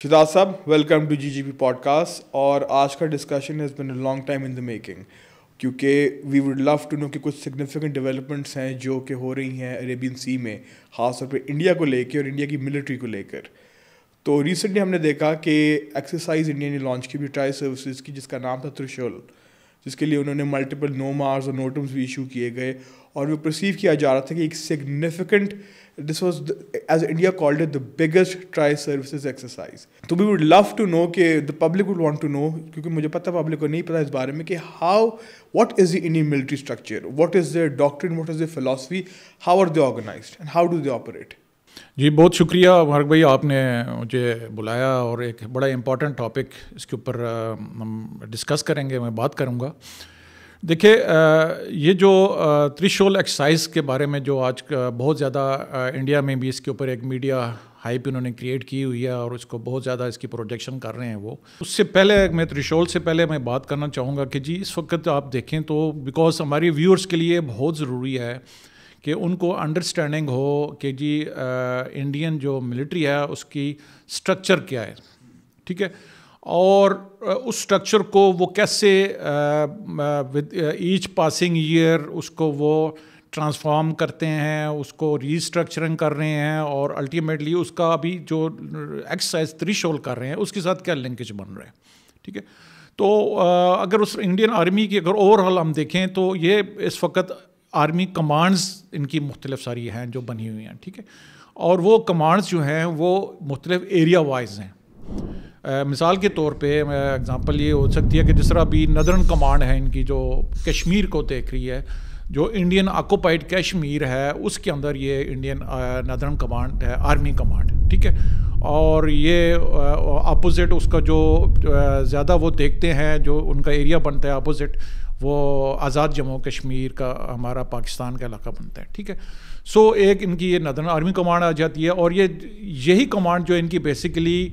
شہزاد صاحب welcome to G G P podcast. اور آج کا discussion has been a long time in the making, کیونکہ we would love to know کہ کچھ سگنیفیکنٹ ڈیولپمنٹس ہیں جو کہ ہو رہی ہیں عربین سی میں, خاص طور پہ انڈیا کو لے کے اور انڈیا کی ملٹری کو لے کر. تو ریسنٹلی ہم نے دیکھا کہ ایکسرسائز انڈیا نے لانچ کی بھی ٹرائی سروسز کی, جس کا نام تھا ترشول, جس کے لیے انہوں نے ملٹیپل نو مارز اور نوٹمس بھی ایشو کیے گئے, اور وہ پرسیو کیا جا رہا تھا کہ ایک significant this was as India called it the biggest tri services exercise. تو we would love to know کہ the public would want to know, کیونکہ مجھے پتہ پبلک کو نہیں پتہ اس بارے میں کہ what is the Indian military structure, what is their doctrine, what is their philosophy, how are they organised and how do they operate. جی بہت شکریہ مبارک بھائی, آپ نے مجھے بلایا اور ایک بڑا امپورٹنٹ ٹاپک اس کے اوپر ہم ڈسکس کریں گے, میں بات کروں گا. دیکھیے یہ جو ترشول ایکسرسائز کے بارے میں جو آج بہت زیادہ انڈیا میں بھی اس کے اوپر ایک میڈیا ہائپ انہوں نے کریٹ کی ہوئی ہے اور اس کو بہت زیادہ اس کی پروجیکشن کر رہے ہیں. وہ اس سے پہلے میں ترشول سے پہلے میں بات کرنا چاہوں گا کہ جی اس وقت آپ دیکھیں تو بیکاز ہماری ویورز کے لیے بہت ضروری ہے کہ ان کو انڈرسٹینڈنگ ہو کہ جی انڈین جو ملٹری ہے اس کی اسٹرکچر کیا ہے, ٹھیک ہے, اور اس اسٹرکچر کو وہ کیسے ود ایچ پاسنگ ایئر اس کو وہ ٹرانسفارم کرتے ہیں, اس کو ری اسٹرکچرنگ کر رہے ہیں, اور الٹیمیٹلی اس کا ابھی جو ایکسرسائز ترشول کر رہے ہیں اس کے ساتھ کیا لنکیج بن رہا ہے, ٹھیک ہے. تو اگر اس انڈین آرمی کی اگر اوور آل ہم دیکھیں تو یہ اس وقت آرمی کمانڈز ان کی مختلف ساری ہیں جو بنی ہوئی ہیں, ٹھیک ہے, اور وہ کمانڈز جو ہیں وہ مختلف ایریا وائز ہیں. مثال کے طور پہ اگزامپل یہ ہو سکتی ہے کہ جس طرح ابھی ندرن کمانڈ ہے ان کی جو کشمیر کو دیکھ رہی ہے, جو انڈین آکوپائڈ کشمیر ہے اس کے اندر یہ انڈین ندرن کمانڈ ہے, آرمی کمانڈ, ٹھیک ہے. اور یہ اپوزٹ اس کا جو زیادہ وہ دیکھتے ہیں جو ان کا ایریا بنتا ہے اپوزٹ, وہ آزاد جموں کشمیر کا ہمارا پاکستان کا علاقہ بنتا ہے, ٹھیک ہے. سو ایک ان کی یہ ندرن آرمی کمانڈ آ جاتی ہے, اور یہی کمانڈ جو ان کی بیسیکلی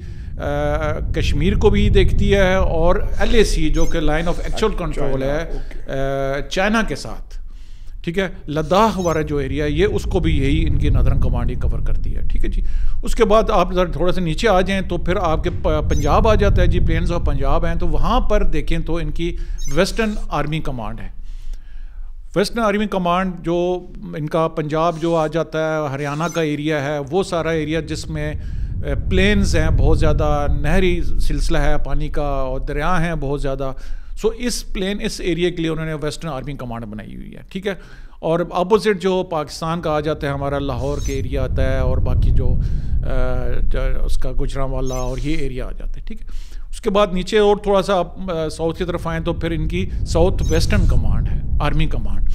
کشمیر کو بھی دیکھتی ہے, اور ایل اے سی جو کہ لائن آف ایکچوئل کنٹرول ہے چائنا کے ساتھ, ٹھیک ہے, لداخ والا جو ایریا یہ اس کو بھی یہی ان کی ندرن کمانڈ ہی کور کرتی ہے, ٹھیک ہے جی. اس کے بعد آپ ذرا تھوڑا سا نیچے آ جائیں تو پھر آپ کے پنجاب آ جاتا ہے جی, پلینز آف پنجاب ہیں, تو وہاں پر دیکھیں تو ان کی ویسٹرن آرمی کمانڈ ہے. ویسٹرن آرمی کمانڈ جو ان کا پنجاب جو آ جاتا ہے, ہریانہ کا ایریا ہے, وہ سارا ایریا جس میں پلینز ہیں, بہت زیادہ نہری سلسلہ ہے پانی کا, اور دریا ہیں بہت زیادہ. سو اس ایریا کے لیے انہوں نے ویسٹرن آرمی کمانڈ بنائی ہوئی ہے, ٹھیک ہے. اور اپوزٹ جو پاکستان کا آ جاتا ہے ہمارا لاہور کے ایریا آتا ہے, اور باقی جو اس کا گجرانوالا اور یہ ایریا آ جاتا ہے, ٹھیک ہے. اس کے بعد نیچے اور تھوڑا سا آپ ساؤتھ کی طرف آئیں تو پھر ان کی ساؤتھ ویسٹرن کمانڈ ہے, آرمی کمانڈ.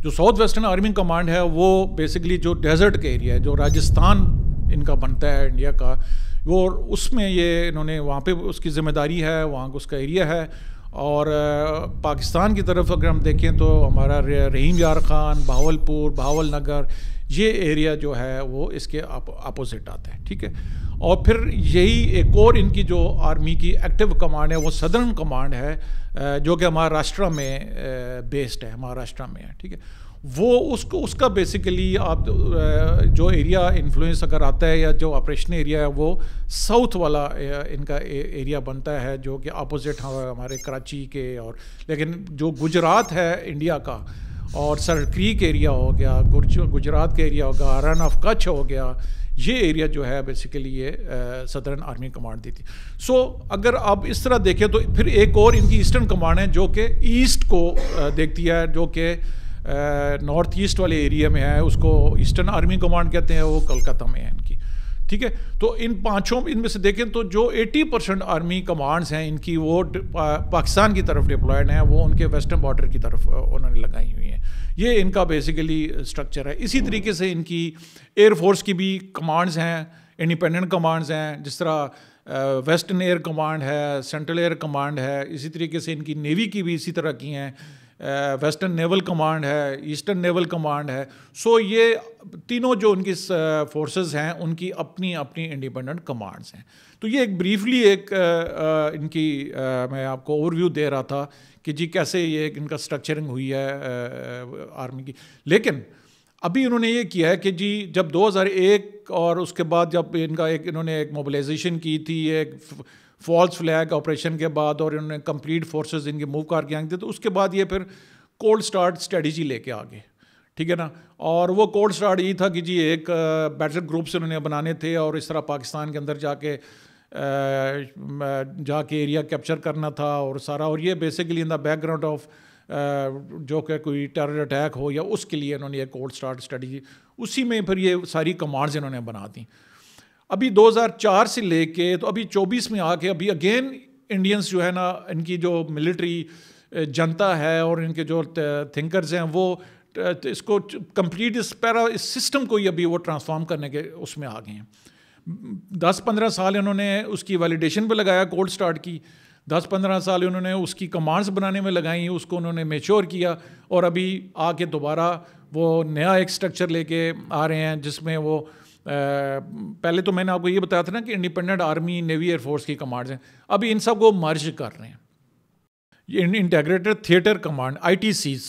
جو ساؤتھ ویسٹرن آرمی کمانڈ ہے وہ بیسیکلی جو ڈیزرٹ کا ایریا ہے, جو راجستھان ان کا بنتا ہے انڈیا کا, وہ اس میں یہ انہوں نے وہاں پہ اس کی ذمہ داری ہے, وہاں اس کا ایریا ہے. اور پاکستان کی طرف اگر ہم دیکھیں تو ہمارا رحیم یار خان, بہاولپور, بہاول نگر, یہ ایریا جو ہے وہ اس کے اپوزٹ آتا ہے, ٹھیک ہے. اور پھر یہی ایک اور ان کی جو آرمی کی ایکٹیو کمانڈ ہے وہ صدرن کمانڈ ہے, جو کہ مہاراشٹرا میں بیسڈ ہے, مہاراشٹرا میں ہے, ٹھیک ہے. وہ اس کا بیسیکلی آپ جو ایریا انفلوئنس اگر آتا ہے یا جو آپریشن ایریا ہے وہ ساؤتھ والا ان کا ایریا بنتا ہے, جو کہ اپوزٹ ہمارے کراچی کے. اور لیکن جو گجرات ہے انڈیا کا, اور سر کریک ایریا ہو گیا, گجرات کا ایریا ہوگا, رن آف کچھ ہو گیا, یہ ایریا جو ہے بیسیکلی یہ صدرن آرمی کمانڈ دیتی. سو اگر آپ اس طرح دیکھیں تو پھر ایک اور ان کی ایسٹرن کمانڈ ہے جو کہ ایسٹ کو دیکھتی ہے, جو کہ نارتھ ایسٹ والے ایریا میں ہے, اس کو ایسٹرن آرمی کمانڈ کہتے ہیں, وہ کلکتہ میں ہے ان کی, ٹھیک ہے. تو ان پانچوں ان میں سے دیکھیں تو جو 80% آرمی کمانڈز ہیں ان کی وہ پاکستان کی طرف ڈپلائڈ ہیں, وہ ان کے ویسٹرن بارڈر کی طرف انہوں نے لگائی ہوئی ہیں. یہ ان کا بیسیکلی اسٹرکچر ہے. اسی طریقے سے ان کی ایئر فورس کی بھی کمانڈز ہیں, انڈیپینڈنٹ کمانڈز ہیں, جس طرح ویسٹرن ایئر کمانڈ ہے, سینٹرل ایئر کمانڈ ہے. اسی طریقے سے ان کی نیوی کی بھی اسی طرح کی ہیں, ویسٹرن نیول کمانڈ ہے, ایسٹرن نیول کمانڈ ہے. سو یہ تینوں جو ان کی فورسز ہیں ان کی اپنی اپنی انڈیپینڈنٹ کمانڈز ہیں. تو یہ ایک بریفلی ایک ان کی میں آپ کو اوور ویو دے رہا تھا کہ جی کیسے یہ ان کا اسٹرکچرنگ ہوئی ہے آرمی کی. لیکن ابھی انہوں نے یہ کیا ہے کہ جی جب 2001 اور اس کے بعد جب انہوں نے ایک موبلائزیشن کی تھی ایک فالس فلیگ آپریشن کے بعد، اور انہوں نے کمپلیٹ فورسز ان کے موو کر کے آئے تھے، تو اس کے بعد یہ پھر کولڈ سٹارٹ اسٹریٹجی لے کے آگے، ٹھیک ہے نا. اور وہ کولڈ سٹارٹ یہ تھا کہ جی ایک بیٹل گروپس انہوں نے بنانے تھے اور اس طرح پاکستان کے اندر جا کے ایریا کیپچر کرنا تھا اور سارا، اور یہ basically in the back ground of جو کہ کوئی ٹیرر اٹیک ہو یا اس کے لیے انہوں نے یہ کولڈ سٹارٹ اسٹریٹجی، اسی میں پھر یہ ساری کمانڈز انہوں نے بنا دیں. ابھی 2004 سے لے کے تو ابھی 24 میں آ کے ابھی اگین انڈینس جو ہے نا، ان کی جو ملٹری جنتا ہے اور ان کے جو تھنکرز ہیں وہ اس کو کمپلیٹ اس سسٹم کو ہی ابھی وہ ٹرانسفارم کرنے کے اس میں آ گئے ہیں. 10-15 سال انہوں نے اس کی ویلیڈیشن پہ لگایا کولڈ سٹارٹ کی، 10-15 سال انہوں نے اس کی کمانڈز بنانے میں لگائیں، اس کو انہوں نے میچور کیا، اور ابھی آ کے دوبارہ وہ نیا ایک سٹرکچر لے کے آ رہے ہیں جس میں وہ پہلے تو میں نے آپ کو یہ بتایا تھا نا کہ independent army navy air force کی کمانڈز ہیں، ابھی ان سب کو مرج کر رہے ہیں. یہ انٹیگریٹڈ تھیٹر کمانڈ ITCs،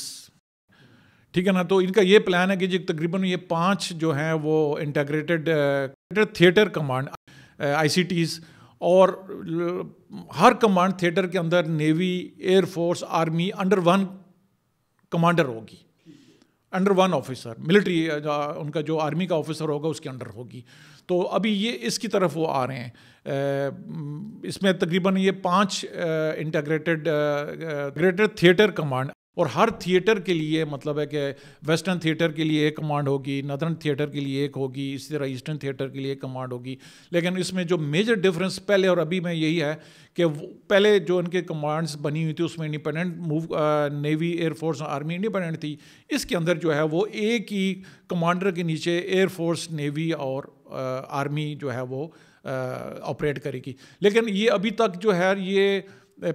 ٹھیک ہے نا. تو ان کا یہ پلان ہے کہ جی تقریباً یہ 5 جو ہیں وہ انٹیگریٹڈ تھیٹر کمانڈ ICTs، اور ہر کمانڈ تھیٹر کے اندر navy air force army under 1 commander ہوگی، انڈر 1 آفیسر، ملٹری ان کا جو آرمی کا آفیسر ہوگا اس کے انڈر ہوگی. تو ابھی یہ اس کی طرف وہ آ رہے ہیں. اس میں تقریباً یہ 5 انٹیگریٹڈ تھیٹر کمانڈ، اور ہر تھیٹر کے لیے مطلب ہے کہ ویسٹرن تھیٹر کے لیے ایک کمانڈ ہوگی، نادرن تھیٹر کے لیے ایک ہوگی، اسی طرح ایسٹرن تھیٹر کے لیے ایک کمانڈ ہوگی. لیکن اس میں جو میجر ڈفرینس پہلے اور ابھی میں یہی ہے کہ پہلے جو ان کے کمانڈز بنی ہوئی تھی اس میں independent navy air force army independent تھی. اس کے اندر جو ہے وہ ایک ہی کمانڈر کے نیچے ایئر فورس نیوی اور آرمی جو ہے وہ آپریٹ کرے گی. لیکن یہ ابھی تک جو ہے یہ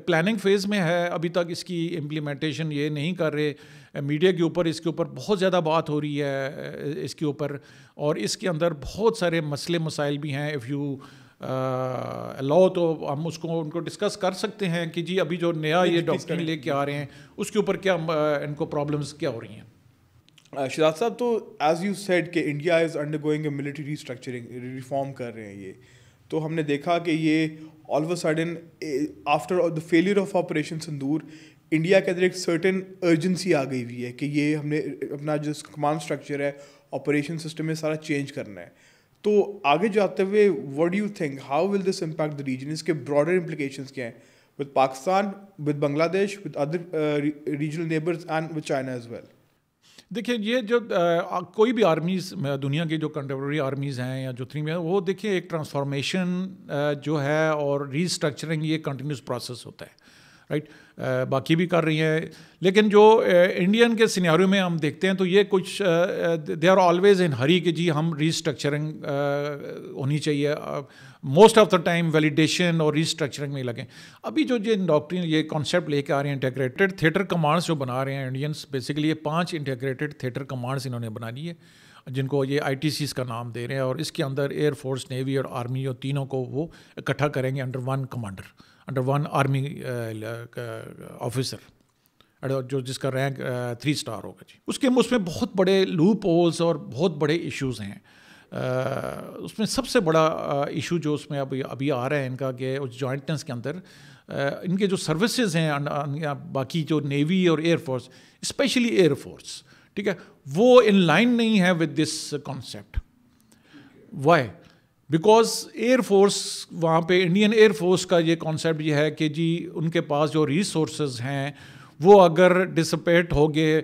پلاننگ فیز میں ہے، ابھی تک اس کی امپلیمنٹیشن یہ نہیں کر رہے. میڈیا کے اوپر اس کے اوپر بہت زیادہ بات ہو رہی ہے اس کے اوپر، اور اس کے اندر بہت سارے مسئلے مسائل بھی ہیں. اف یو الاؤ تو ہم ان کو ڈسکس کر سکتے ہیں کہ جی ابھی جو نیا یہ ڈاکٹرن لے کے آ رہے ہیں اس کے اوپر کیا ان کو پرابلمس کیا ہو رہی ہیں. شہزاد صاحب، تو ایز یو سیڈ کہ India is under going a military restructuring, reform کر رہے ہیں یہ، تو ہم نے دیکھا کہ یہ all of a sudden after the failure of operation sindoor India کے اندر ایک سرٹن ارجنسی آ گئی ہوئی ہے کہ یہ ہم نے اپنا جو کمانڈ اسٹرکچر ہے، آپریشن سسٹم ہے، سارا چینج کرنا ہے. تو آگے جاتے ہوئے what do you think how will this impact the region? اس کے براڈر امپلیکیشنس کیا ہیں with Pakistan, with Bangladesh, with other regional neighbours and with China as well? دیکھیں یہ جو کوئی بھی آرمیز دنیا کی جو کنٹمپریری آرمیز ہیں یا جو وہ دیکھیں ایک ٹرانسفارمیشن جو ہے اور ری اسٹرکچرنگ یہ کنٹینیوس پروسیس ہوتا ہے، رائٹ. باقی بھی کر رہی ہیں، لیکن جو انڈین کے سینیریو میں ہم دیکھتے ہیں تو یہ کچھ دے آر آلویز ان ہری کہ جی ہم ری اسٹرکچرنگ ہونی چاہیے. Most of the time validation اور ری اسٹرکچرنگ میں لگیں. ابھی جو ڈاکٹرین یہ کانسیپٹ لے کے آ رہے ہیں انٹیگریٹڈ تھیٹر کمانڈس جو بنا رہے ہیں انڈینس، بیسیکلی یہ 5 انٹیگریٹڈ تھیٹر کمانڈس انہوں نے بنا لی ہے جن کو یہ ITCs کا نام دے رہے ہیں، اور اس کے اندر ایئر فورس، نیوی اور آرمی اور تینوں کو وہ اکٹھا کریں گے under 1 commander, under 1 army officer, جو جس کا رینک 3 اسٹار ہوگا. جی اس میں بہت بڑے لوپ ہولز اور بہت بڑے ایشوز ہیں. اس میں سب سے بڑا ایشو جو اس میں ابھی آ رہا ہے ان کا کہ اس جوائنٹنس کے اندر ان کے جو سروسز ہیں باقی جو نیوی اور air force, specially air force, ٹھیک ہے، وہ ان لائن نہیں ہے with this concept. Why? Because air force وہاں پہ انڈین ایئر فورس کا یہ کانسیپٹ یہ ہے کہ جی ان کے پاس جو ریسورسز ہیں وہ اگر ڈسپیٹ ہو گئے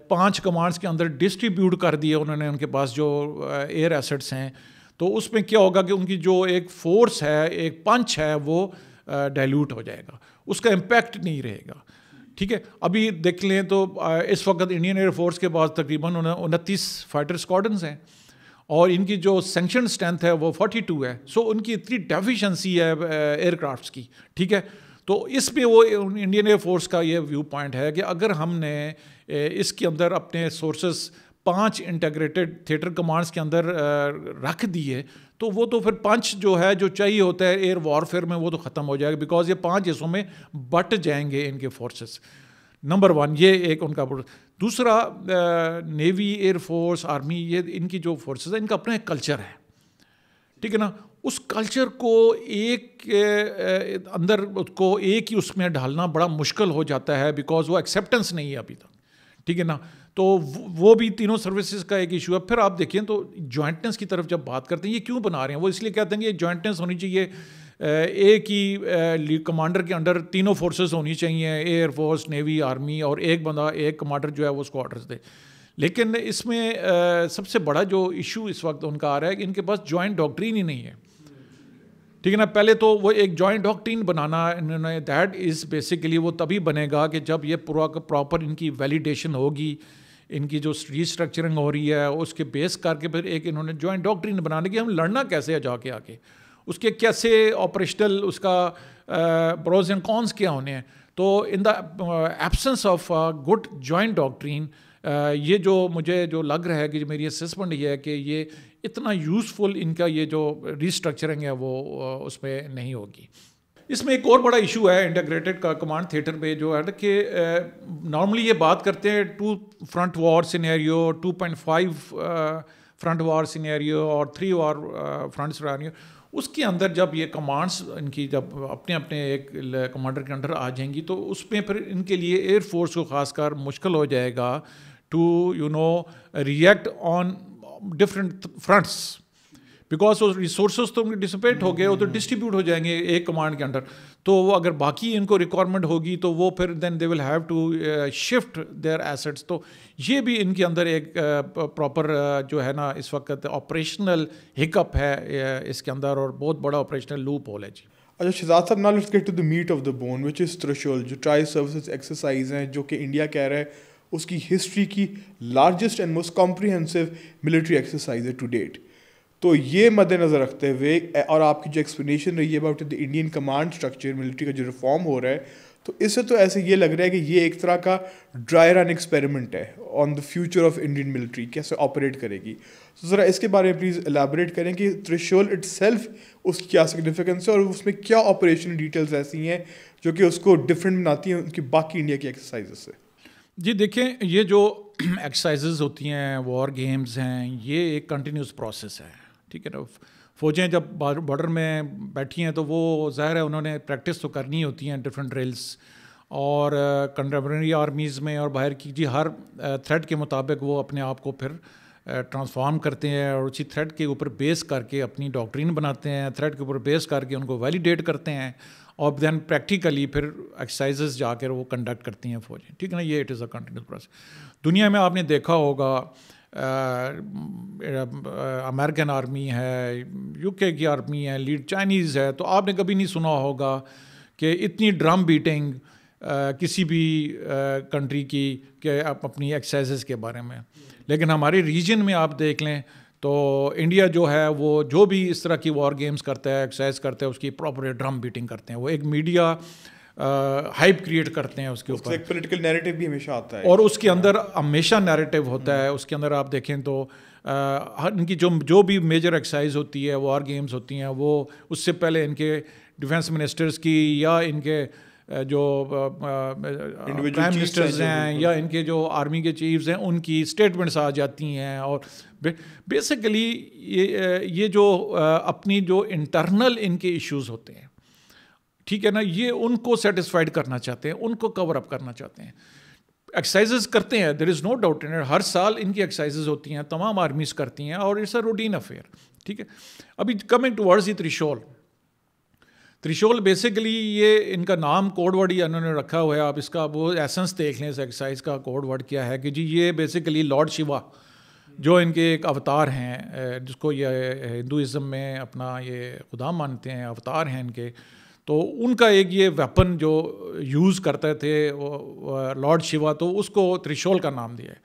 5 کمانڈس کے اندر ڈسٹریبیوٹ کر دیے انہوں نے، ان کے پاس جو ایئر ایسٹس ہیں، تو اس میں کیا ہوگا کہ ان کی جو ایک فورس ہے، ایک پنچ ہے، وہ ڈائلیوٹ ہو جائے گا، اس کا امپیکٹ نہیں رہے گا. ٹھیک ہے، ابھی دیکھ لیں تو اس وقت انڈین ایئر فورس کے پاس تقریباً 29 فائٹر اسکواڈنز ہیں اور ان کی جو سینکشن اسٹرینتھ ہے وہ 42 ہے. سو ان کی اتنی ڈیفیشنسی ہے ایئر کرافٹس کی. ٹھیک ہے، تو اس پہ وہ انڈین ایئر فورس کا یہ ویو پوائنٹ ہے کہ اگر ہم نے اس کے اندر اپنے سورسز 5 انٹیگریٹڈ تھیٹر کمانڈس کے اندر رکھ دیے تو وہ تو پھر پنچ جو ہے جو چاہیے ہوتا ہے ایئر وارفیئر میں وہ تو ختم ہو جائے گا، بیکاز یہ 5 حصوں میں بٹ جائیں گے ان کے فورسز. نمبر 1 یہ ایک ان کا. دوسرا نیوی, ایئر فورس, آرمی, یہ ان کی جو فورسز ہیں ان کا اپنا ایک کلچر ہے, ٹھیک ہے نا. اس کلچر کو ایک اندر کو ایک ہی اس میں ڈھالنا بڑا مشکل ہو جاتا ہے, بیکاز وہ ایکسیپٹنس نہیں ہے ابھی تک, ٹھیک ہے نا. تو وہ بھی تینوں سروسز کا ایک ایشو ہے. پھر آپ دیکھیں تو جوائنٹنس کی طرف جب بات کرتے ہیں, یہ کیوں بنا رہے ہیں, وہ اس لیے کہتے ہیں کہ یہ جوائنٹنس ہونی چاہیے, ایک ہی کمانڈر کے انڈر تینوں فورسز ہونی چاہیے, ایئر فورس, نیوی, آرمی, اور ایک بندہ, ایک کمانڈر جو ہے وہ اس کو آرڈرز دے. لیکن اس میں سب سے بڑا جو ایشو اس وقت ان کا آ رہا ہے کہ ان کے پاس جوائنٹ ڈاکٹرین ہی نہیں ہے, ٹھیک ہے نا. پہلے تو وہ ایک جوائنٹ ڈاکٹرین بنانا انہوں نے, دیٹ از بیسیکلی وہ تبھی بنے گا کہ جب یہ پراپر ان کی ویلیڈیشن ہوگی, ان کی جو ریسٹرکچرنگ ہو رہی ہے اس کے بیس کر کے پھر ایک انہوں نے جوائنٹ ڈاکٹرین بنانے کی, ہم لڑنا کیسے ہے جا کے آگے, اس کے کیسے آپریشنل, اس کا پروز اینڈ کونس کیا ہونے ہیں. تو in the absence of good joint doctrine, یہ جو مجھے جو لگ رہا ہے کہ میری اسسمنٹ یہ ہے کہ یہ اتنا یوزفل ان کا یہ جو ریسٹرکچرنگ ہے وہ اس میں نہیں ہوگی. اس میں ایک اور بڑا ایشو ہے انٹیگریٹڈ کا کمانڈ تھیٹر پہ, جو ہے کہ نارملی یہ بات کرتے ہیں 2 front war scenario, 2.5 front war scenario اور 3 وار فرنٹ سینیریو. اس کے اندر جب یہ کمانڈس ان کی جب اپنے اپنے ایک کمانڈر کے انڈر آ جائیں گی تو اس میں پھر ان کے لیے ایئر فورس کو خاص کر مشکل ہو جائے گا to react on different fronts, because وہ ریسورسز تو ڈسپیٹ ہو گئے, وہ تو ڈسٹریبیوٹ ہو جائیں گے ایک کمانڈ کے انڈر. تو وہ اگر باقی ان کو ریکوائرمنٹ ہوگی تو وہ پھر then they will have to shift their assets. تو یہ بھی ان کے اندر ایک پراپر جو ہے نا اس وقت آپریشنل ہک اپ ہے اس کے اندر, اور بہت بڑا آپریشنل لوپ ہول ہے. جی اچھا شہزاد صاحب, now let's get to the meat of the bone which is threshold, جو ٹرائی سروسز ایکسرسائز ہیں جو کہ انڈیا کہہ رہا ہے اس کی ہسٹری کی largest and most comprehensive military exercise ہے ٹو ڈیٹ. تو یہ مد نظر رکھتے ہوئے, اور آپ کی جو ایکسپلینیشن رہی ہے about the Indian command structure, military کا جو ریفارم ہو رہا ہے, تو اس سے تو ایسے یہ لگ رہا ہے کہ یہ ایک طرح کا ڈرائی رن ایکسپیریمنٹ ہے on the future of Indian military, کیسے آپریٹ کرے گی. تو ذرا اس کے بارے میں پلیز الیبوریٹ کریں کہ تھریشولڈ اٹ سیلف اس کی کیا سگنیفیکنس ہے, اور اس میں کیا آپریشنل ڈیٹیلز ایسی ہیں جو کہ اس کو ڈفرینٹ بناتی ہیں ان کی باقی انڈیا کی ایکسرسائزز سے. جی دیکھیں, یہ جو ایکسرسائزز ہوتی ہیں, وار گیمز ہیں, یہ ایک کنٹینیوس پروسیس ہے, ٹھیک ہے نا. فوجیں جب بارڈر میں بیٹھی ہیں تو وہ ظاہر ہے انہوں نے پریکٹس تو کرنی ہوتی ہیں ڈفرینٹ ڈرلس, اور کنٹمپریری آرمیز میں اور باہر کی جی ہر تھریٹ کے مطابق وہ اپنے آپ کو پھر ٹرانسفارم کرتے ہیں, اور اسی تھریٹ کے اوپر بیس کر کے اپنی ڈاکٹرین بناتے ہیں, تھریٹ کے اوپر بیس کر کے ان کو ویلیڈیٹ کرتے ہیں, اور دین پریکٹیکلی پھر ایکسرسائزز جا کر وہ کنڈکٹ کرتی ہیں فوجیں, ٹھیک ہے نا. یہ it is a continuous process. دنیا میں آپ نے دیکھا ہوگا امریکن آرمی ہے, یو کے کی آرمی ہے, لیڈ چائنیز ہے, تو آپ نے کبھی نہیں سنا ہوگا کہ اتنی ڈرم بیٹنگ کسی بھی کنٹری کی کہ اپنی ایکسرسائزز کے بارے میں. لیکن ہمارے ریجن میں آپ دیکھ لیں تو انڈیا جو ہے وہ جو بھی اس طرح کی وار گیمز کرتا ہے, ایکسرسائز کرتا ہے, اس کی پراپر ڈرم بیٹنگ کرتے ہیں. وہ ایک میڈیا ہائپ کریٹ کرتے ہیں اس کے اوپر, ایک پولیٹیکل نیریٹو بھی ہمیشہ آتا ہے, اور اس کے اندر ہمیشہ نیریٹو ہوتا ہے. اس کے اندر آپ دیکھیں تو ان کی جو بھی میجر ایکسرسائز ہوتی ہے, وار گیمز ہوتی ہیں, وہ اس سے پہلے ان کے ڈیفینس منسٹرز کی یا ان کے جو پرائم منسٹرز ہیں یا ان کے جو آرمی کے چیفز ہیں ان کی اسٹیٹمنٹس آ جاتی ہیں. اور بیسیکلی یہ جو اپنی جو انٹرنل ان کے ایشوز ہوتے ہیں, ٹھیک ہے نا, یہ ان کو سیٹسفائڈ کرنا چاہتے ہیں, ان کو کور اپ کرنا چاہتے ہیں. ایکسرسائزز کرتے ہیں, دیر از نو ڈاؤٹ ان اٹ, ہر سال ان کی ایکسرسائزز ہوتی ہیں, تمام آرمیز کرتی ہیں, اور اٹس اے روٹین افیئر, ٹھیک ہے. ابھی کمنگ ٹوورڈز دی تریشول بیسیکلی یہ ان کا نام کوڈ ورڈ ہی انہوں نے رکھا ہوا ہے. آپ اس کا وہ ایسنس دیکھ لیں اس ایکسرسائز کا کوڈ ورڈ کیا ہے, کہ جی یہ بیسیکلی لارڈ شیوا جو ان کے ایک اوتار ہیں, جس کو یہ ہندوازم میں اپنا یہ خدا مانتے ہیں, اوتار ہیں ان کے, تو ان کا ایک یہ ویپن جو یوز کرتے تھے لارڈ شیوا, تو اس کو تریشول کا نام دیا ہے.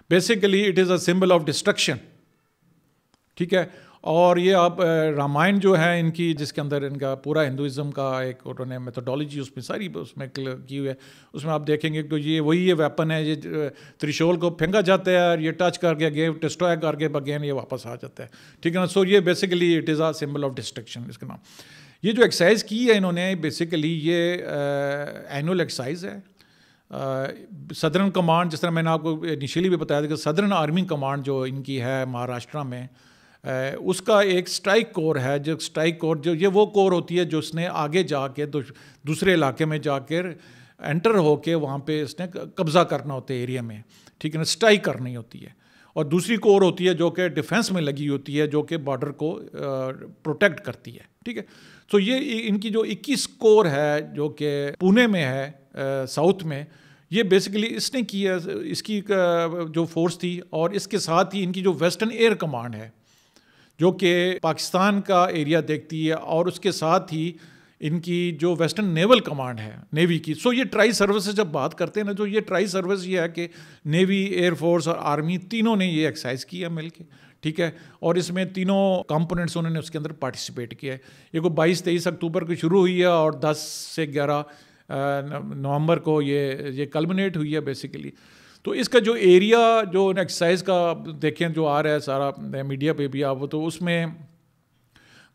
Basically it is a symbol of destruction, ٹھیک ہے. اور یہ آپ رامائن جو ہے ان کی, جس کے اندر ان کا پورا ہندوازم کا ایک انہوں نے میتھڈالوجی اس میں ساری اس میں کی ہوئی ہے, اس میں آپ دیکھیں گے کہ یہ وہی یہ ویپن ہے, یہ تریشول کو پھینکا جاتا ہے اور یہ ٹچ کر کے اگین ڈسٹروائے کر کے اگین یہ واپس آ جاتا ہے, ٹھیک ہے نا. سو یہ basically it is a symbol of destruction اس کا نام. یہ جو ایکسرسائز کی ہے انہوں نے بیسیکلی یہ اینول ایکسرسائز ہے, صدرن کمانڈ، جس طرح میں نے آپ کو انیشیلی بھی بتایا تھا کہ صدرن آرمی کمانڈ جو ان کی ہے مہاراشٹرا میں، اس کا ایک اسٹرائک کور ہے، جو اسٹرائک کور جو یہ وہ کور ہوتی ہے جو اس نے آگے جا کے دوسرے علاقے میں جا کے انٹر ہو کے وہاں پہ اس نے قبضہ کرنا ہوتا ہے ایریا میں، ٹھیک ہے نا، اسٹرائک کرنی ہوتی ہے. اور دوسری کور ہوتی ہے جو کہ ڈیفنس میں لگی ہوتی ہے، جو کہ بارڈر کو پروٹیکٹ کرتی ہے، ٹھیک ہے. تو یہ ان کی جو 21 کور ہے جو کہ پونے میں ہے ساؤتھ میں، یہ بیسیکلی اس نے کی ہے، اس کی جو فورس تھی. اور اس کے ساتھ ہی ان کی جو ویسٹرن ایئر کمانڈ ہے جو کہ پاکستان کا ایریا دیکھتی ہے، اور اس کے ساتھ ہی ان کی جو ویسٹرن نیول کمانڈ ہے نیوی کی. سو یہ ٹرائی سروسز جب بات کرتے ہیں نا، جو یہ ٹرائی سروس یہ ہے کہ نیوی، ایئر فورس اور آرمی تینوں نے یہ ایکسرسائز کی ہے مل کے، ٹھیک ہے. اور اس میں تینوں کمپوننٹس انہوں نے اس کے اندر پارٹیسپیٹ کیا ہے. یہ کو 22-23 اکتوبر کو شروع ہوئی ہے اور 10 سے 11 نومبر کو یہ کلمنیٹ ہوئی ہے بیسیکلی. تو اس کا جو ایریا جو ایکسرسائز کا دیکھیں جو آ رہا ہے سارا میڈیا پہ بھی آپ، تو اس میں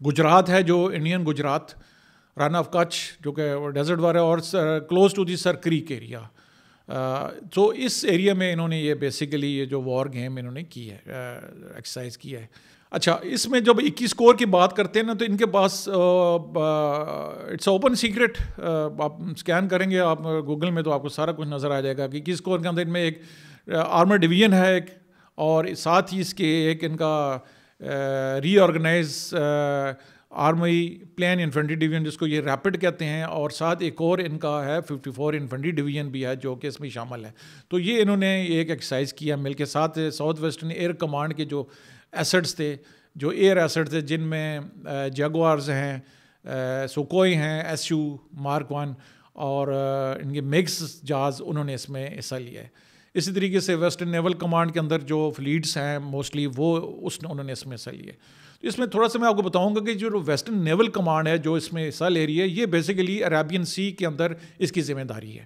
گجرات ہے، جو انڈین گجرات، رن آف کچھ جو کہ ڈیزرٹ وار ہے، اور close to the Sir Creek area. تو اس ایریا میں انہوں نے یہ بیسیکلی یہ جو وار گیم انہوں نے کی ہے، ایکسرسائز کی ہے. اچھا، اس میں جب 21 کور کی بات کرتے ہیں نا، تو ان کے پاس اٹس اوپن سیکرٹ، آپ اسکین کریں گے آپ گوگل میں تو آپ کو سارا کچھ نظر آ جائے گا کہ 21 کور کے اندر ان میں ایک آرمر ڈویژن ہے ایک، اور ساتھ ہی اس کے ایک ان کا reorganise army plan infantry division جس کو یہ ریپڈ کہتے ہیں، اور ساتھ ایک اور ان کا ہے 54 انفینٹری ڈویژن بھی ہے جو کہ اس میں شامل ہے. تو یہ انہوں نے ایک ایکسرسائز کیا مل کے ساتھ. ساؤتھ ویسٹرن ایئر کمانڈ کے جو ایسٹس تھے، جو ایئر ایسٹ تھے، جن میں جیگوارز ہیں، سوکوئی ہیں، SU Mark 1 اور ان کے میگز جہاز، انہوں نے اس میں حصہ لیا ہے. اسی طریقے سے ویسٹرن نیول کمانڈ کے اندر جو فلیٹس ہیں موسٹلی وہ انہوں نے اس میں حصہ لیا ہے. تو اس میں تھوڑا سا میں آپ کو بتاؤں گا کہ جو ویسٹرن نیول کمانڈ ہے جو اس میں حصہ لے رہی ہے، یہ بیسیکلی عربین سی کے اندر اس کی ذمہ داری ہے.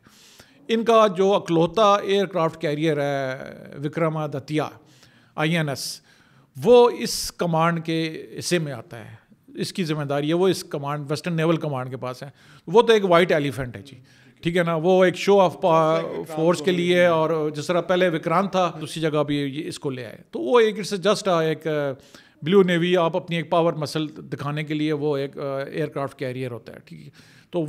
ان کا جو اکلوتا ایئر کرافٹ کیریئر ہے وکرمادتیہ INS، وہ اس کمانڈ کے حصے میں آتا ہے، اس کی ذمہ داری ہے، وہ اس کمانڈ ویسٹرن نیول کمانڈ کے پاس ہے. وہ تو ایک وائٹ ایلیفینٹ ہے جی، ٹھیک ہے نا، وہ ایک شو آف فورس کے لیے، اور جس طرح پہلے وکرانت تھا دوسری جگہ بھی اس کو لے آئے. تو وہ ایک جسٹ ایک بلیو نیوی، آپ اپنی ایک پاور مسل دکھانے کے لیے وہ ایک ایئر کرافٹ کیریئر ہوتا ہے، ٹھیک ہے. تو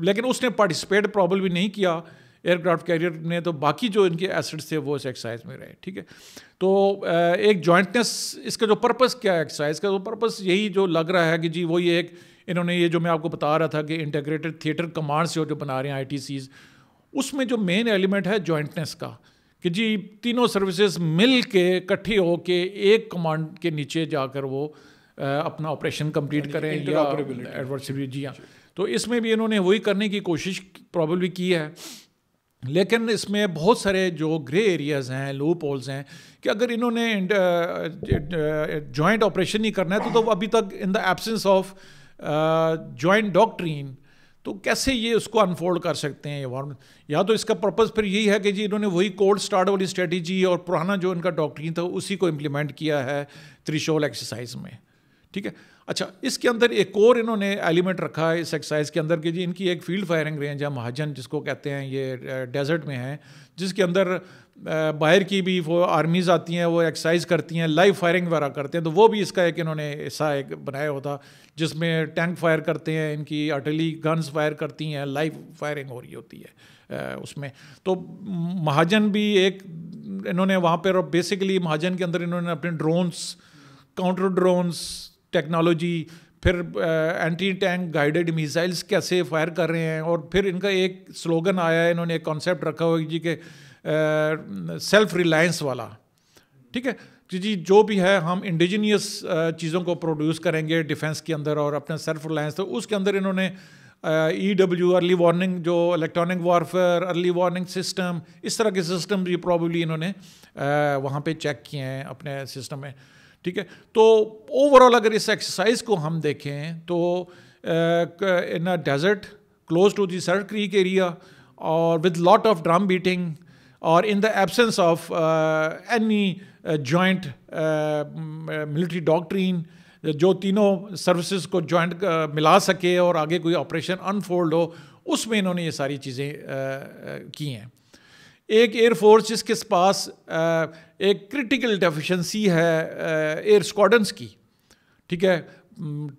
لیکن اس نے پارٹیسپیٹ پرابلی نہیں کیا ایئر کرافٹ کیریئر نے، تو باقی جو ان کے ایسٹس تھے وہ اس ایکسرسائز میں رہے، ٹھیک ہے. تو ایک جوائنٹنس، اس کا جو پرپس کیا ہے ایکسرسائز کا، وہ پرپس یہی جو لگ رہا ہے کہ جی وہ یہ ایک انہوں نے یہ جو میں آپ کو بتا رہا تھا کہ انٹیگریٹڈ تھیٹر کمانڈس جو بنا رہے ہیں ITCs، اس میں جو مین ایلیمنٹ ہے جوائنٹنس کا، کہ جی تینوں سروسز مل کے اکٹھی ہو کے ایک کمانڈ کے نیچے جا کر وہ اپنا آپریشن کمپلیٹ کریں یا ایڈورسری. جی ہاں، تو اس میں بھی انہوں نے وہی کرنے کی کوشش پرابلی کی ہے. لیکن اس میں بہت سارے جو گرے ایریاز ہیں، لوپ ہولز ہیں، کہ اگر انہوں نے جوائنٹ آپریشن نہیں کرنا ہے تو ابھی تک in the absence of joint doctrine تو کیسے یہ اس کو انفولڈ کر سکتے ہیں. یا تو اس کا پرپز پھر یہی ہے کہ جی انہوں نے وہی کولڈ سٹارٹ والی اسٹریٹجی اور پرانا جو ان کا ڈاکٹرین تھا اسی کو امپلیمنٹ کیا ہے تریشول ایکسرسائز میں، ٹھیک ہے. اچھا، اس کے اندر ایک اور انہوں نے ایلیمنٹ رکھا ہے اس ایکسرسائز کے اندر کہ جی ان کی ایک فیلڈ فائرنگ رینج ہے مہاجن جس کو کہتے ہیں، یہ ڈیزرٹ میں ہے، جس کے اندر باہر کی بھی وہ آرمیز آتی ہیں، وہ ایکسرسائز کرتی ہیں، لائیو فائرنگ وغیرہ کرتے ہیں. تو وہ بھی اس کا ایک انہوں نے حصہ ایک بنایا ہوتا جس میں ٹینک فائر کرتے ہیں، ان کی آرٹلری گنز فائر کرتی ہیں، لائیو فائرنگ ہو رہی ہوتی ہے اس میں. تو مہاجن بھی ایک انہوں نے وہاں پہ بیسیکلی مہاجن کے اندر انہوں نے اپنے ڈرونس، کاؤنٹر ڈرونس ٹیکنالوجی، پھر اینٹی ٹینک گائیڈڈ میزائلس کیسے فائر کر رہے ہیں. اور پھر ان کا ایک سلوگن آیا ہے، انہوں نے ایک کانسیپٹ رکھا ہوا جی کہ سیلف ریلائنس والا، ٹھیک ہے جی، جو بھی ہے ہم انڈیجینیس چیزوں کو پروڈیوس کریں گے ڈیفینس کے اندر اور اپنا سیلف ریلائنس. تو اس کے اندر انہوں نے EW ارلی وارننگ، جو electronic warfare, early warning system, اس طرح کے سسٹم بھی پرابیبلی انہوں نے وہاں پہ چیک کیے ہیں اپنے سسٹم میں، ٹھیک ہے. تو اوور آل اگر اس ایکسرسائز کو ہم دیکھیں تو in desert close to the Sir Creek area اور with lot of drum beating اور in the absence of any joint military doctrine جو تینوں سروسز کو جوائنٹ ملا سکے اور آگے کوئی آپریشن انفولڈ ہو، اس میں انہوں نے یہ ساری چیزیں کی ہیں. ایک ایئر فورس جس کے پاس ایک کرٹیکل ڈیفیشنسی ہے ایئر اسکواڈنس کی, ٹھیک ہے,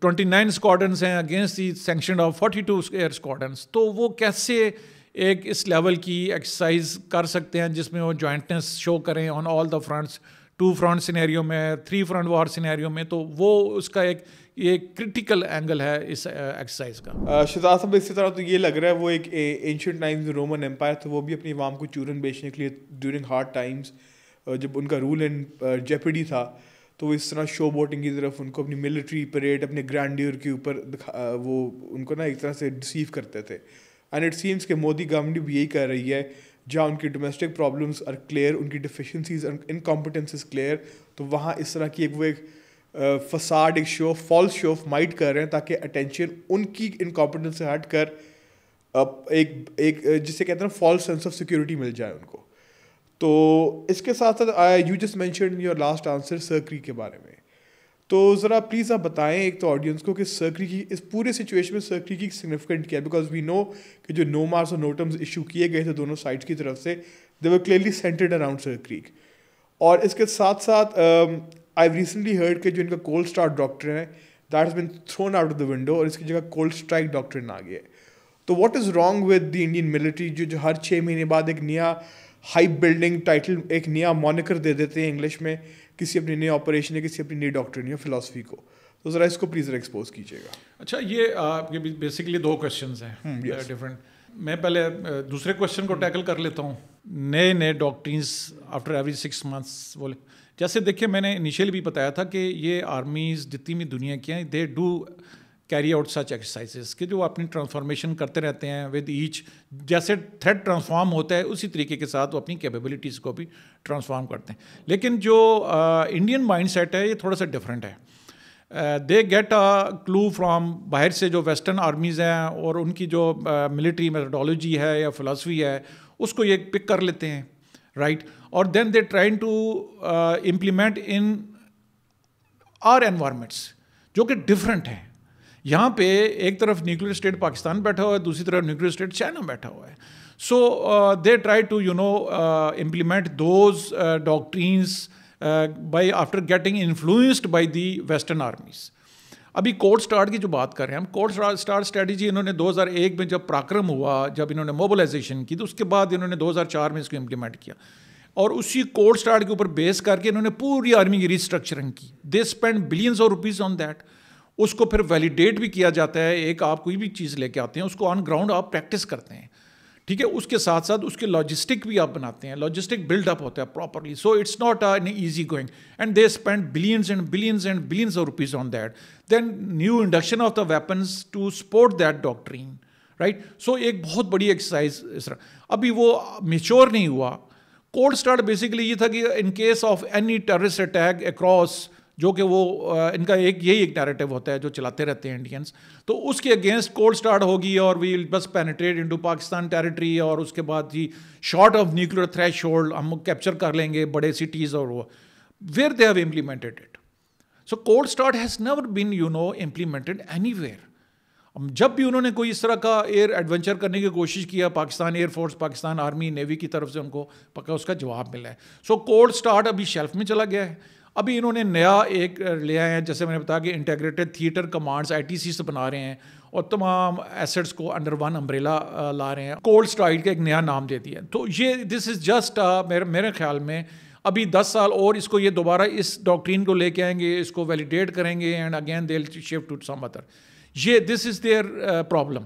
29 اسکواڈنس ہیں against the sanction of 42 air squadrons, تو وہ کیسے ایک اس لیول کی ایکسرسائز کر سکتے ہیں جس میں وہ جوائنٹنس شو کریں آن آل دا فرنٹس, 2 فرنٹ سینیریو میں, 3 فرنٹ وار سینیریو میں, تو وہ اس کا ایک یہ کرٹیکل اینگل ہے اس ایکسرسائز کا. شہزاد صاحب اسی طرح تو یہ لگ رہا ہے وہ ایک اینشینٹ ٹائمز رومن امپائر تھا, وہ بھی اپنی عوام کو چورن بیچنے کے لیے ڈیورنگ ہارڈ ٹائمز جب ان کا رول ان جیپیڈی تھا تو وہ اس طرح شو بوٹنگ کی طرف ان کو اپنی ملٹری پریڈ اپنے گرینڈیئر کے اوپر وہ ان کو نا ایک طرح سے ڈسیو کرتے تھے. اینڈ اٹ سیمس کہ مودی گورنمنٹ بھی یہی کر رہی ہے, جہاں ان کی ڈومیسٹک پرابلمس آر کلیئر, ان کی ڈیفیشنسیز انکمپٹنسز کلیئر, تو وہاں اس طرح کی ایک فساد, ایک شو, فالس شو آف مائٹ کر رہے ہیں تاکہ اٹینشن ان کی انکمپٹنس سے ہٹ کر ایک جسے کہتے ہیں فالس سینس آف سیکورٹی مل جائے ان کو. تو اس کے ساتھ ساتھ you just mention your last answer سرکری کے بارے میں, تو ذرا پلیز آپ بتائیں ایک تو آڈینس کو کہ سرکری کی اس پورے سچویشن میں سرکری کی سگنیفیکنٹ کیا ہے, بیکاز وی نو کہ جو نو مارس اور نو ٹرمز ایشو کیے گئے تھے دونوں سائڈس کی طرف سے, دے ور کلیئرلی سینٹرڈ اراؤنڈ سرکری. اور اس کے ساتھ ساتھ آئی ریسنٹلی ہرڈ کہ جو ان کا کولڈ اسٹار ڈاکٹر ہے that has been thrown out of the window اور اس کی جگہ کولڈ اسٹرائک ڈاکٹرن آ گیا ہے. تو what is wrong with the Indian military جو ہر 6 مہینے بعد ایک نیا ہائی بلڈنگ ٹائٹل, ایک نیا مونیکر دے دیتے ہیں انگلش میں کسی اپنی نئے آپریشن یا کسی اپنی نئی ڈاکٹرن یا فلاسفی کو, تو ذرا اس کو پلیز ایکسپوز کیجیے گا. اچھا, یہ بیسکلی 2 کویشچنز ہیں ڈفرینٹ. میں پہلے دوسرے کویشچن کو ٹیکل کر لیتا ہوں. نئے ڈاکٹرینز آفٹر ایوری 6 months بولے, جیسے دیکھیے میں نے انیشیلی بھی بتایا تھا کہ یہ آرمیز جتنی بھی دنیا کی ہیں they do carry out such exercises کہ جو اپنی ٹرانسفارمیشن کرتے رہتے ہیں ود ایچ, جیسے تھریٹ ٹرانسفارم ہوتا ہے اسی طریقے کے ساتھ وہ اپنی کیپیبلٹیز کو بھی ٹرانسفارم کرتے ہیں. لیکن جو انڈین مائنڈ سیٹ ہے یہ تھوڑا سا ڈفرینٹ ہے. They get a kilo from باہر سے جو ویسٹرن آرمیز ہیں اور ان کی جو ملٹری میتھڈالوجی ہے یا فلاسفی ہے اس کو یہ پک کر لیتے ہیں, رائٹ, اور then they trying to implement in our environments جو کہ ڈفرینٹ ہیں. یہاں پہ ایک طرف نیوکلیر اسٹیٹ پاکستان بیٹھا ہوا ہے, دوسری طرف نیوکلیر اسٹیٹ چائنا بیٹھا ہوا ہے. So they try to implement those doctrines by after getting influenced by the western armies. ابھی کولڈ اسٹارٹ کی جو بات کر رہے ہیں ہم, کولڈ اسٹارٹ اسٹریٹجی انہوں نے 2001 میں جب پراکرم ہوا, جب انہوں نے موبلائزیشن کی, تو اس کے بعد انہوں نے 2004 میں اس کو امپلیمنٹ کیا, اور اسی کولڈ اسٹارٹ کے اوپر بیس کر کے انہوں نے پوری آرمی کی ریسٹرکچرنگ کی. They spend billions of rupees on that. اس کو پھر ویلیڈیٹ بھی کیا جاتا ہے. ایک آپ کوئی بھی چیز لے کے آتے ہیں اس کو آن گراؤنڈ آپ پریکٹس کرتے ہیں, ٹھیک ہے, اس کے ساتھ ساتھ اس کے لاجسٹک بھی آپ بناتے ہیں, لاجسٹک بلڈ اپ ہوتا ہے properly. So it's not an easy going and they spend billions and billions and billions of rupees on that. Then new induction of the weapons to support that doctrine, right. So ایک بہت بڑی exercise اس طرح ابھی وہ mature نہیں ہوا. Cold start basically یہ تھا کہ in case of any terrorist attack across, جو کہ وہ ان کا ایک نیریٹو ہوتا ہے جو چلاتے رہتے ہیں انڈینس, تو اس کے اگینسٹ کولڈ اسٹارٹ ہوگی اور ویل بس پینیٹریٹ انٹو پاکستان ٹیریٹری, اور اس کے بعد جی short of nuclear threshold ہم کیپچر کر لیں گے بڑے سٹیز, اور وہ where they have implemented it. So cold start has never been implemented anywhere. جب بھی انہوں نے کوئی اس طرح کا ایئر ایڈونچر کرنے کی کوشش کیا, Pakistan air force, Pakistan army, navy کی طرف سے ان کو پکا اس کا جواب ملا ہے. سو کولڈ اسٹارٹ ابھی شیلف میں چلا گیا ہے. ابھی انہوں نے نیا ایک لے آئے ہیں, جیسے میں نے بتایا کہ انٹیگریٹڈ تھیٹر کمانڈز ITC سے بنا رہے ہیں اور تمام ایسٹس کو انڈر ون امبریلا لا رہے ہیں. کولڈ اسٹرائک کا ایک نیا نام دے دیا. تو یہ دس از جسٹ میرے خیال میں ابھی 10 سال اور اس کو یہ دوبارہ اس ڈاکٹرین کو لے کے آئیں گے, اس کو ویلیڈیٹ کریں گے, and again they will shift to some other. یہ دس از دیئر پرابلم.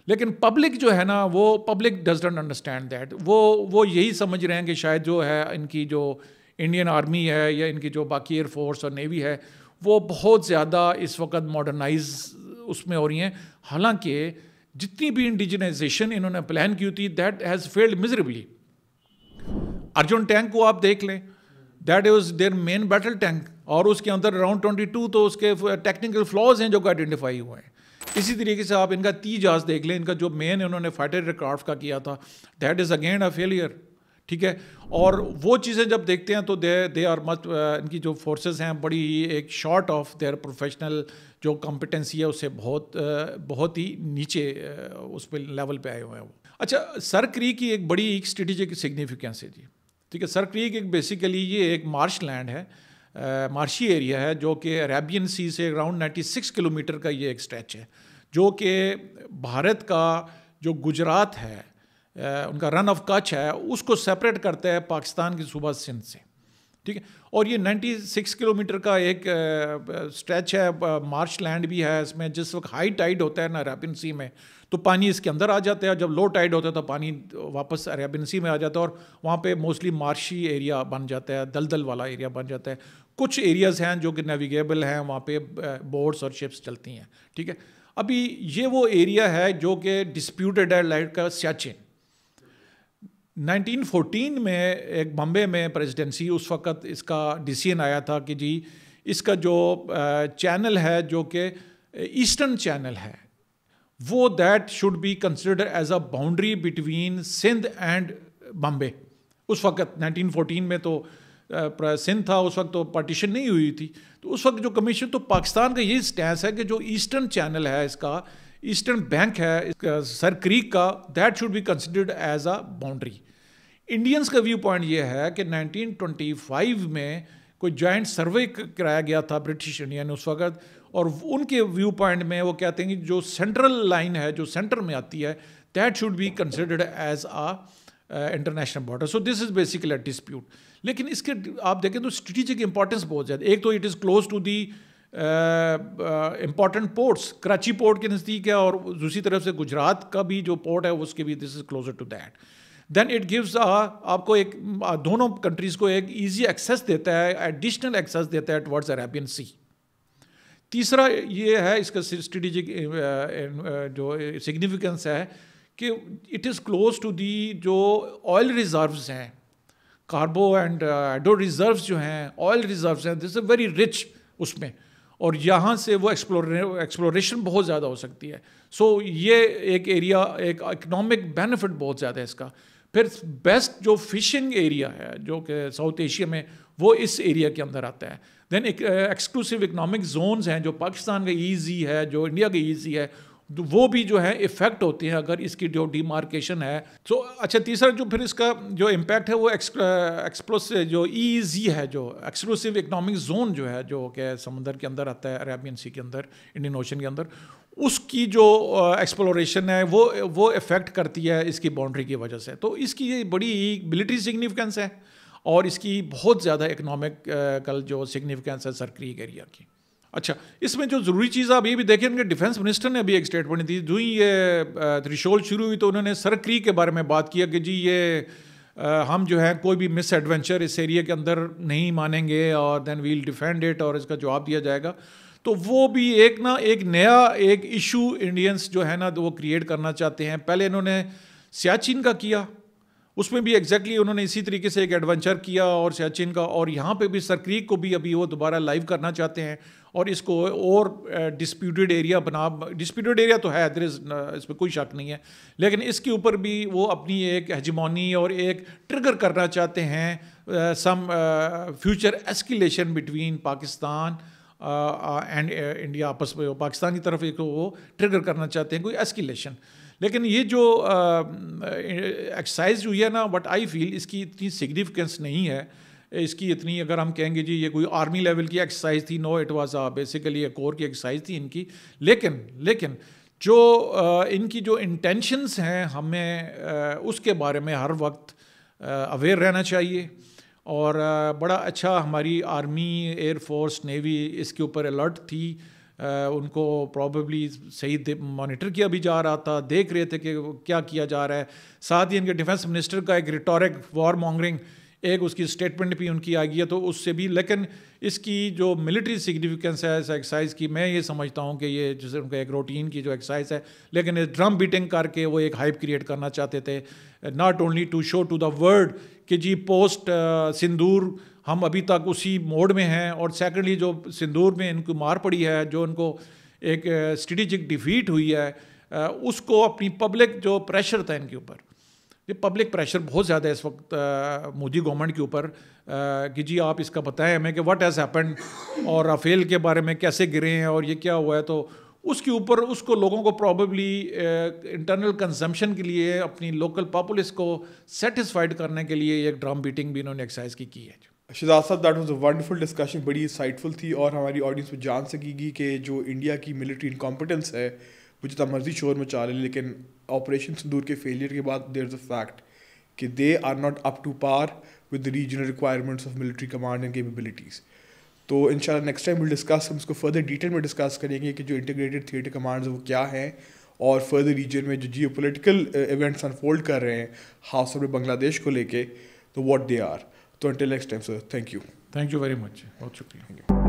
لیکن پبلک جو ہے نا, وہ public does not understand that. وہ یہی سمجھ رہے ہیں کہ شاید جو ہے ان کی جو انڈین آرمی ہے یا ان کی جو باقی ایئر فورس اور نیوی ہے وہ بہت زیادہ اس وقت ماڈرنائز اس میں ہو رہی ہیں, حالانکہ جتنی بھی انڈیجنائزیشن انہوں نے پلان کی ہوتی that has failed miserably. Arjun tank کو آپ دیکھ لیں, that was their main battle tank, اور اس کے اندر اراؤنڈ 22 تو اس کے ٹیکنیکل فلاز ہیں جو کہ آئیڈینٹیفائی ہوئے ہیں. اسی طریقے سے آپ ان کا تیجاز دیکھ لیں, ان کا جو مین انہوں نے فائٹر ایئر کرافٹ کا کیا تھا, that is again a failure, ٹھیک ہے. اور وہ چیزیں جب دیکھتے ہیں تو دے آر مچ, ان کی جو فورسز ہیں بڑی ایک شارٹ آف دیئر پروفیشنل جو کمپٹنسی ہے اس سے بہت ہی نیچے اس پہ لیول پہ آئے ہوئے ہیں وہ. اچھا، سر کریک کی ایک بڑی ایک اسٹریٹجک سگنیفیکینس ہے جی، ٹھیک ہے. سر کریک ایک بیسیکلی یہ ایک مارش لینڈ ہے، مارشی ایریا ہے جو کہ عربین سی سے اراؤنڈ 96 کلومیٹر کا یہ ایک اسٹریچ ہے، جو کہ بھارت کا جو گجرات ہے ان کا رن آف کچھ ہے اس کو سپریٹ کرتا ہے پاکستان کے صوبہ سندھ سے، ٹھیک ہے. اور یہ 96 کلومیٹر کا ایک اسٹریچ ہے، مارش لینڈ بھی ہے اس میں. جس وقت ہائی ٹائیڈ ہوتا ہے نا عربین سی میں تو پانی اس کے اندر آ جاتا ہے، جب لو ٹائیڈ ہوتا ہے تو پانی واپس عربین سی میں آ جاتا ہے، اور وہاں پہ موسٹلی مارشی ایریا بن جاتا ہے، دلدل والا ایریا بن جاتا ہے. کچھ ایریاز ہیں جو کہ نیویگیبل ہیں، وہاں پہ بوٹس اور شپس چلتی ہیں، ٹھیک ہے. ابھی یہ وہ ایریا ہے جو کہ ڈسپیوٹڈ ہے، لائک کا سیاچن. 1914 میں ایک بمبے میں پریزیڈنسی، اس وقت اس کا ڈیسیژن آیا تھا کہ جی اس کا جو چینل ہے جو کہ ایسٹرن چینل ہے وہ that should be considered as a boundary between Sindh and Bombay. اس وقت 1914 میں تو سندھ تھا، اس وقت تو پارٹیشن نہیں ہوئی تھی، تو اس وقت جو کمیشن، تو پاکستان کا یہی سٹینس ہے کہ جو ایسٹرن چینل ہے اس کا، ایسٹرن بینک ہے سر کریک کا، that should be considered as a boundary. Indians کا ویو پوائنٹ یہ ہے کہ 1925 میں کوئی جوائنٹ سروے کرایا گیا تھا برٹش انڈیا نے اس وقت، اور ان کے ویو پوائنٹ میں وہ کہتے ہیں کہ جو سینٹرل لائن ہے جو سینٹر میں آتی ہے that should be considered as a international border. So this is basically a dispute. لیکن اس کے آپ دیکھیں تو اسٹریٹجک امپورٹنس بہت زیادہ. ایک تو it is close to the important ports, Karachi port کے نزدیک ہے، اور دوسری طرف سے گجرات کا بھی جو پورٹ ہے اس کے بھی this is closer to that. Then it gives آپ کو ایک دونوں کنٹریز کو ایک ایزی ایکسیس دیتا ہے، ایڈیشنل ایکسیس دیتا ہے ٹورڈز عربین سی. تیسرا یہ ہے اس کا اسٹریٹجک جو سگنیفیکنس ہے کہ it is close to the جو آئل ریزروز ہیں، کاربو اینڈ ہائیڈرو ریزروز جو ہیں، آئل ریزروز ہیں، دس از ویری رچ اس میں، اور یہاں سے وہ ایکسپلوریشن بہت زیادہ ہو سکتی ہے. سو یہ ایک ایریا، ایک اکنامک بینیفٹ بہت زیادہ ہے اس کا. پھر بیسٹ جو فشنگ ایریا ہے جو کہ ساؤتھ ایشیا میں وہ اس ایریا کے اندر آتا ہے. دین ایکسکلوسیو اکنامک زونز ہیں جو پاکستان کا ایزی ہے، جو انڈیا کا ایزی ہے، وہ بھی جو ہے افیکٹ ہوتے ہیں اگر اس کی جو ڈیمارکیشن ہے. سو اچھا، تیسرا جو پھر اس کا جو امپیکٹ ہے وہ ایکسپلوسیو جو ایزی ہے، جو ایکسکلوسیو اکنامک زون جو ہے جو کہ سمندر کے اندر آتا ہے، عربین سی کے اندر، انڈین اوشن کے اندر، اس کی جو ایکسپلوریشن ہے وہ افیکٹ کرتی ہے اس کی باؤنڈری کی وجہ سے. تو اس کی یہ بڑی ملٹری سگنیفیکنس ہے، اور اس کی بہت زیادہ اکنامکل جو سگنیفیکنس ہے سر کریک ایریا کی. اچھا، اس میں جو ضروری چیز آپ یہ بھی دیکھیں کہ ڈیفنس منسٹر نے ابھی ایک اسٹیٹمنٹ دی، جو ہی یہ تھریشولڈ شروع ہوئی تو انہوں نے سر کریک کے بارے میں بات کیا کہ جی یہ ہم جو ہے کوئی بھی مس ایڈونچر اس ایریا کے اندر نہیں مانیں گے، اور دین ویل ڈیفینڈ اٹ، اور اس کا جواب دیا جائے گا. تو وہ بھی ایک نیا ایک ایشو انڈینس جو ہے نا وہ کریٹ کرنا چاہتے ہیں. پہلے انہوں نے سیاچن کا کیا، اس میں بھی ایگزیکٹلی انہوں نے اسی طریقے سے ایک ایڈونچر کیا، اور سیاچن کا، اور یہاں پہ بھی سر کریک کو بھی ابھی وہ دوبارہ لائیو کرنا چاہتے ہیں، اور اس کو اور ڈسپیوٹڈ ایریا ڈسپیوٹڈ ایریا تو ہے، اس پہ کوئی شک نہیں ہے، لیکن اس کے اوپر بھی وہ اپنی ایک ہیجمونی اور ایک ٹرگر کرنا چاہتے ہیں some future escalation between Pakistan and India. آپس میں پاکستان کی طرف ایک وہ ٹرگر کرنا چاہتے ہیں کوئی ایسکیلیشن. لیکن یہ جو ایکسرسائز ہوئی ہے نا، بٹ آئی فیل اس کی اتنی سگنیفیکنس نہیں ہے، اس کی اتنی اگر ہم کہیں گے جی یہ کوئی آرمی لیول کی ایکسرسائز تھی، نو، اٹ واز بیسیکلی اے کور کی ایکسرسائز تھی ان کی. لیکن جو ان کی جو انٹینشنس ہیں ہمیں اس کے بارے میں ہر وقت اویئر رہنا چاہیے. اور بڑا اچھا ہماری آرمی، ایئر فورس، نیوی اس کے اوپر الرٹ تھی، ان کو پرابیبلی صحیح مانیٹر کیا بھی جا رہا تھا، دیکھ رہے تھے کہ کیا کیا جا رہا ہے. ساتھ ہی ان کے ڈیفنس منسٹر کا ایک ریٹورک، وار مانگرنگ، ایک اس کی اسٹیٹمنٹ بھی ان کی آ گئی ہے، تو اس سے بھی. لیکن اس کی جو ملٹری سگنیفیکنس ہے اس ایکسرسائز کی، میں یہ سمجھتا ہوں کہ یہ جیسے ان کا ایک روٹین کی جو ایکسرسائز ہے، لیکن ڈرم بیٹنگ کر کے وہ ایک ہائپ کریٹ کرنا چاہتے تھے، not only to show to the world کہ جی پوسٹ سندور ہم ابھی تک اسی موڈ میں ہیں، اور سیکنڈلی جو سندور میں ان کو مار پڑی ہے، جو ان کو ایک اسٹریٹجک ڈیفیٹ ہوئی ہے، اس کو اپنی پبلک جو پریشر تھا ان کے اوپر، یہ پبلک پریشر بہت زیادہ ہے اس وقت مودی گورنمنٹ کے اوپر کہ جی آپ اس کا بتائیں ہمیں کہ واٹ ہیز ہیپنڈ، اور رافیل کے بارے میں کیسے گرے ہیں اور یہ کیا ہوا ہے. تو اس کے اوپر اس کو لوگوں کو پرابیبلی انٹرنل کنزمپشن کے لیے اپنی لوکل پاپولیس کو سیٹسفائڈ کرنے کے لیے ایک ڈرام بیٹنگ بھی انہوں نے ایکسرسائز کی ہے. شہزاد صاحب that was a wonderful discussion, بڑی انسائٹفل تھی, اور ہماری آڈینس کو جان سکے گی کہ جو انڈیا کی ملٹری انکمپٹنس ہے وہ جتنا مرضی شور میں چالے, لیکن آپریشن سندور کے فیلئر کے بعد دیر از اے فیکٹ کہ they are not up to par with the regional requirements of military command and capabilities. تو ان شاء اللہ نیکسٹ ٹائم ول ڈسکس, ہم اس کو فردر ڈیٹیل میں ڈسکس کریں گے کہ جو انٹیگریٹڈ تھیٹر کمانڈز وہ کیا ہیں, اور فردر ریجن میں جو جیو پولیٹیکل ایونٹس انفولڈ کر رہے ہیں خاص طور پہ بنگلہ دیش کو لے کے, تو واٹ دے آر. تو until next time sir, thank you very much, بہت شکریہ.